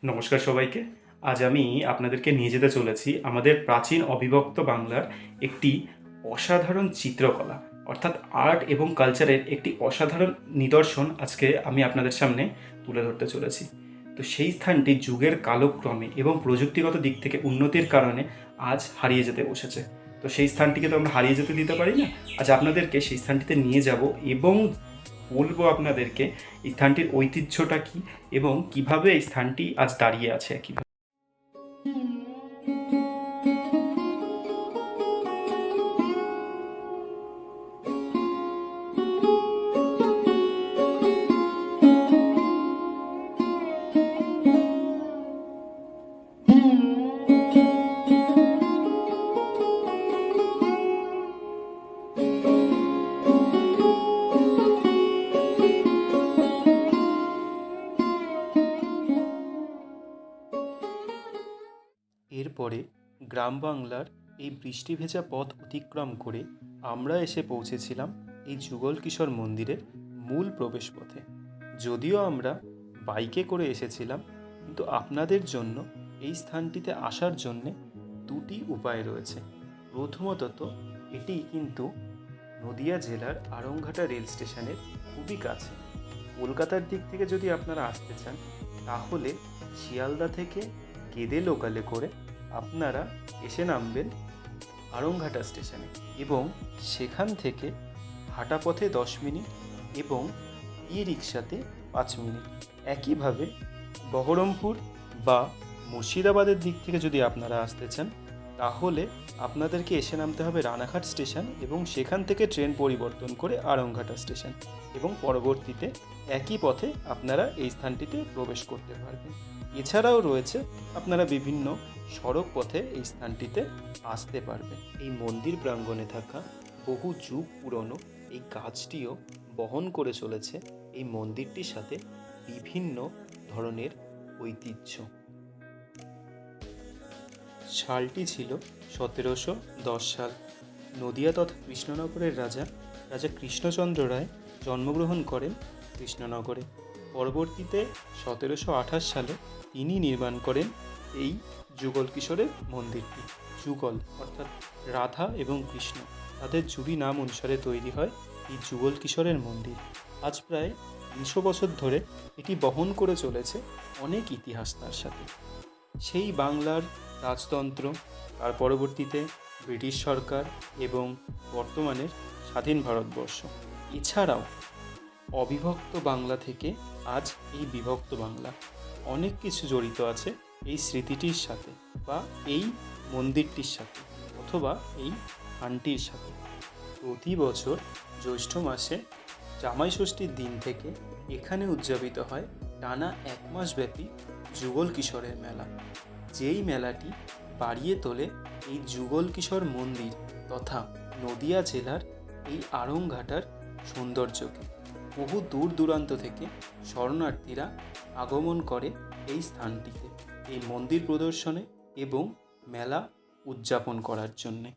নমস্কার সবাইকে। আজ আমি আপনাদেরকে নিয়ে যেতে চলেছি আমাদের প্রাচীন অবিভক্ত বাংলার একটি অসাধারণ চিত্রকলা, অর্থাৎ আর্ট এবং কালচারের একটি অসাধারণ নিদর্শন আজকে আমি আপনাদের সামনে তুলে ধরতে চলেছি। তো সেই স্থানটি যুগের কালক্রমে এবং প্রযুক্তিগত দিক থেকে উন্নতির কারণে আজ হারিয়ে যেতে বসেছে। তো সেই স্থানটিকে তো আমরা হারিয়ে যেতে দিতে পারি না। আজ আপনাদেরকে সেই স্থানটিতে নিয়ে যাব এবং বলবো আপনাদেরকে এই স্থানটির ঐতিহ্যটা কী এবং কিভাবে এই স্থানটি আজ দাঁড়িয়ে আছে কিভাবে। এরপরে গ্রাম বাংলার এই বৃষ্টি ভেজা পথ অতিক্রম করে আমরা এসে পৌঁছেছিলাম এই যুগল কিশোর মন্দিরের মূল প্রবেশপথে। যদিও আমরা বাইকে করে এসেছিলাম, কিন্তু আপনাদের জন্য এই স্থানটিতে আসার জন্যে দুটি উপায় রয়েছে। প্রথমত এটি কিন্তু নদিয়া জেলার আড়ংঘাটা রেল স্টেশনের খুবই কাছে। কলকাতার দিক থেকে যদি আপনারা আসতে চান, তাহলে শিয়ালদা থেকে গেদে লোকালে করে আপনারা এসে নামবেন আড়ংঘাটা স্টেশনে এবং সেখান থেকে হাঁটা পথে 10 মিনিট এবং ই রিক্সাতে 5 মিনিট। একইভাবে বহরমপুর বা মুর্শিদাবাদের দিক থেকে যদি আপনারা আসতে চান, তাহলে আপনাদেরকে এসে নামতে হবে রানাঘাট স্টেশন এবং সেখান থেকে ট্রেন পরিবর্তন করে আড়ংঘাটা স্টেশন এবং পরবর্তীতে একই পথে আপনারা এই স্থানটিতে প্রবেশ করতে পারবেন। এছাড়াও রয়েছে আপনারা বিভিন্ন সড়ক পথে এই স্থানটিতে আসতে পারবেন। এই মন্দির প্রাঙ্গণে থাকা বহু যুগ পুরনো এই গাছটিও বহন করে চলেছে এই মন্দিরটির সাথে বিভিন্ন ধরনের ঐতিহ্য। সালটি ছিল 1710 সাল। নদিয়া তথা কৃষ্ণনগরের রাজা কৃষ্ণচন্দ্র রায় জন্মগ্রহণ করেন কৃষ্ণনগরে। পরবর্তীতে 1728 সালে তিনি নির্মাণ করেন এই যুগল কিশোরের মন্দিরটি। যুগল অর্থাৎ রাধা এবং কৃষ্ণ, তাদের জুড়ি নাম অনুসারে তৈরি হয় এই যুগল কিশোরের মন্দির। আজ প্রায় 300 বছর ধরে এটি বহন করে চলেছে অনেক ইতিহাস তার সাথে। সেই বাংলার রাজতন্ত্র, তার পরবর্তীতে ব্রিটিশ সরকার এবং বর্তমানের স্বাধীন ভারতবর্ষ, এছাড়াও অবিভক্ত বাংলা থেকে আজ এই বিভক্ত বাংলা, অনেক কিছু জড়িত আছে এই স্মৃতিটির সাথে বা এই মন্দিরটির সাথে অথবা এই স্থানটির সাথে। প্রতি বছর জ্যৈষ্ঠ মাসে জামাই ষষ্ঠীর দিন থেকে এখানে উদযাপিত হয় টানা 1 মাস ব্যাপী যুগল কিশোরের মেলা। যেই মেলাটি বাড়িয়ে তোলে এই যুগল কিশোর মন্দির তথা নদিয়া জেলার এই আড়ংঘাটার সৌন্দর্যকে। বহু দূর দূরান্ত থেকে শরণার্থীরা আগমন করে এই স্থানটিতে এই মন্দির প্রদর্শনে এবং মেলা উদযাপন করার জন্যে।